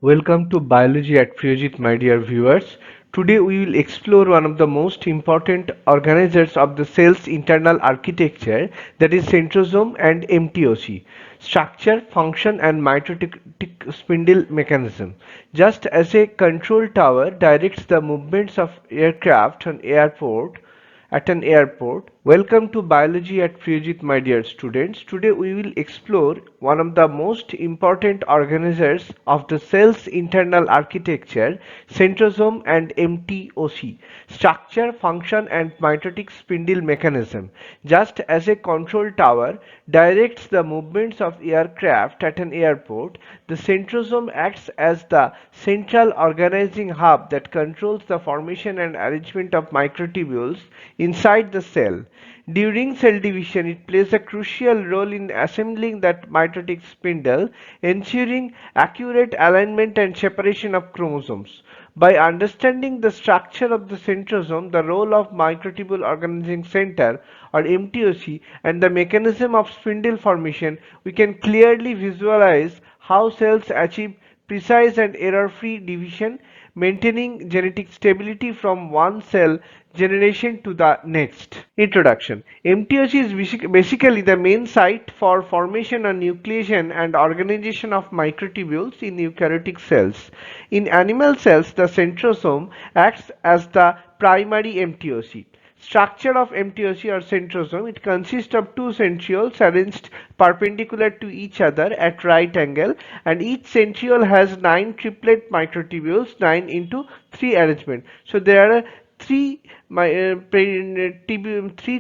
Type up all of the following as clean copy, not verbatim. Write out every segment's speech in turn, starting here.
Welcome to Biology at Priojit, my dear viewers. Today we will explore one of the most important organizers of the cell's internal architecture, that is centrosome and MTOC, structure, function and mitotic spindle mechanism. Just as a control tower directs the movements of aircraft at an airport. Welcome to Biology at Priojit, my dear students. Today we will explore one of the most important organizers of the cell's internal architecture, centrosome and MTOC, structure, function and mitotic spindle mechanism. Just as a control tower directs the movements of aircraft at an airport, the centrosome acts as the central organizing hub that controls the formation and arrangement of microtubules inside the cell. During cell division, it plays a crucial role in assembling that mitotic spindle, ensuring accurate alignment and separation of chromosomes. By understanding the structure of the centrosome, the role of microtubule organizing center or MTOC, and the mechanism of spindle formation, we can clearly visualize how cells achieve precise and error-free division, maintaining genetic stability from one cell generation to the next. Introduction. MTOC is basically the main site for formation and nucleation and organization of microtubules in eukaryotic cells. In animal cells, the centrosome acts as the primary MTOC. Structure of MTOC or centrosome: it consists of two centrioles arranged perpendicular to each other at right angle, and each centriole has 9 triplet microtubules, 9 into 3 arrangement. So there are three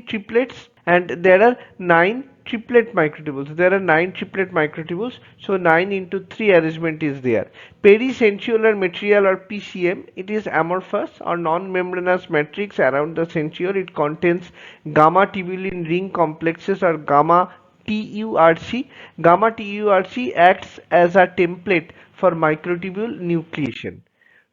triplets, and there are 9 triplet microtubules. There are 9 triplet microtubules, so 9 into 3 arrangement is there. Pericentriolar material or PCM, it is amorphous or non-membranous matrix around the centriole. It contains gamma-tubulin ring complexes or gamma TURC. Gamma TURC acts as a template for microtubule nucleation.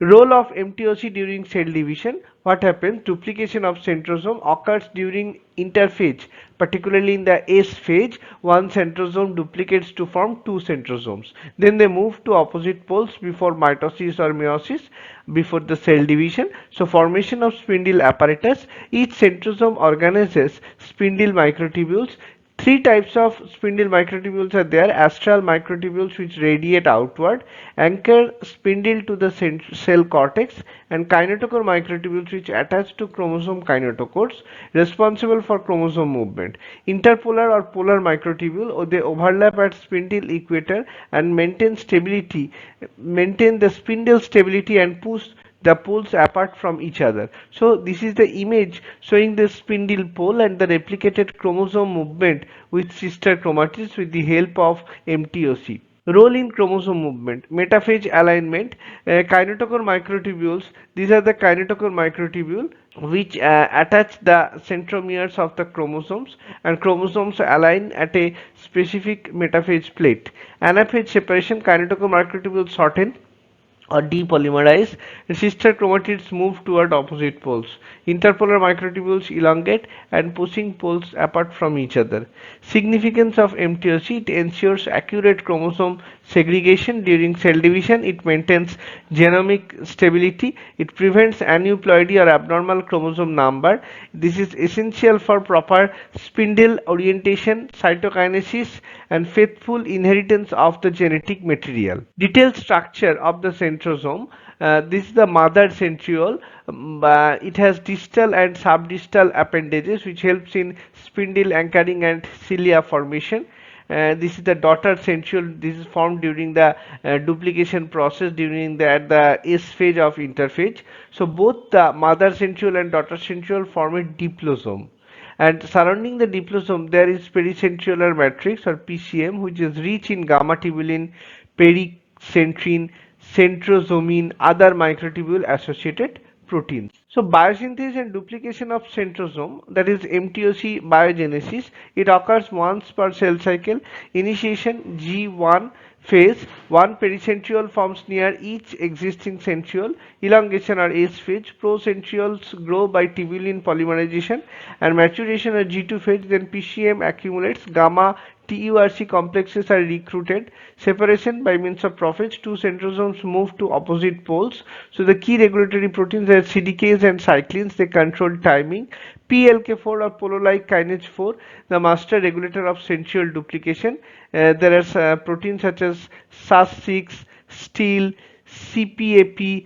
Role of MTOC during cell division: what happens? Duplication of centrosome occurs during interphase, particularly in the S phase. One centrosome duplicates to form two centrosomes. Then they move to opposite poles before mitosis or meiosis, before the cell division. So formation of spindle apparatus. Each centrosome organizes spindle microtubules. Three types of spindle microtubules are there: astral microtubules, which radiate outward, anchor spindle to the cell cortex, and kinetochore microtubules, which attach to chromosome kinetochores, responsible for chromosome movement. Interpolar or polar microtubule, or they overlap at spindle equator and maintain the spindle stability and push the poles apart from each other. So this is the image showing the spindle pole and the replicated chromosome movement with sister chromatids with the help of MTOC. Role in chromosome movement: metaphase alignment, kinetochore microtubules. These are the kinetochore microtubule which attach the centromeres of the chromosomes, and chromosomes align at a specific metaphase plate. Anaphase separation: kinetochore microtubules shorten or depolymerize, sister chromatids move toward opposite poles. Interpolar microtubules elongate and pushing poles apart from each other. Significance of MTOC: it ensures accurate chromosome segregation during cell division. It maintains genomic stability. It prevents aneuploidy or abnormal chromosome number. This is essential for proper spindle orientation, cytokinesis, and faithful inheritance of the genetic material. Detailed structure of the centrosome. This is the mother centriole. It has distal and subdistal appendages which helps in spindle anchoring and cilia formation. This is the daughter centriole. This is formed during the duplication process during at the S phase of interphase. So both the mother centriole and daughter centriole form a diplosome, and surrounding the diplosome there is pericentriolar matrix or PCM, which is rich in gamma-tubulin, pericentrin, centrosomin, other microtubule associated proteins. So biosynthesis and duplication of centrosome, that is MTOC biogenesis, it occurs once per cell cycle. Initiation: G1 phase, one pericentriole forms near each existing centriole. Elongation or S phase, procentrioles grow by tubulin polymerization, and maturation or G2 phase, then PCM accumulates gamma TURC complexes are recruited. Separation by means of prophage, two centrosomes move to opposite poles. So the key regulatory proteins are CDKs and cyclins. They control timing. PLK4 or polo-like kinase 4, the master regulator of centriole duplication. There are proteins such as SAS6, STEAL, CPAP,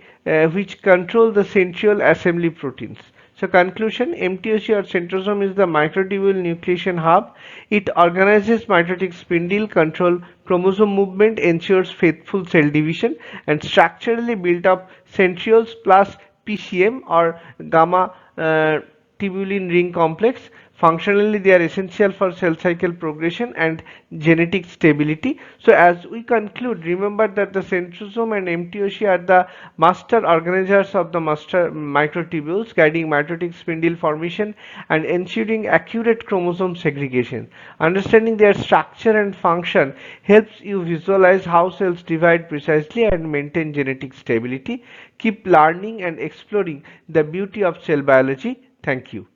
which control the centriole assembly proteins. So conclusion, MTOC or centrosome is the microtubule nucleation hub. It organizes mitotic spindle, control chromosome movement, ensures faithful cell division, and structurally built up centrioles plus PCM or gamma tubulin ring complex. Functionally, they are essential for cell cycle progression and genetic stability. So, as we conclude, remember that the centrosome and MTOC are the master organizers of the master microtubules, guiding mitotic spindle formation and ensuring accurate chromosome segregation. Understanding their structure and function helps you visualize how cells divide precisely and maintain genetic stability. Keep learning and exploring the beauty of cell biology. Thank you.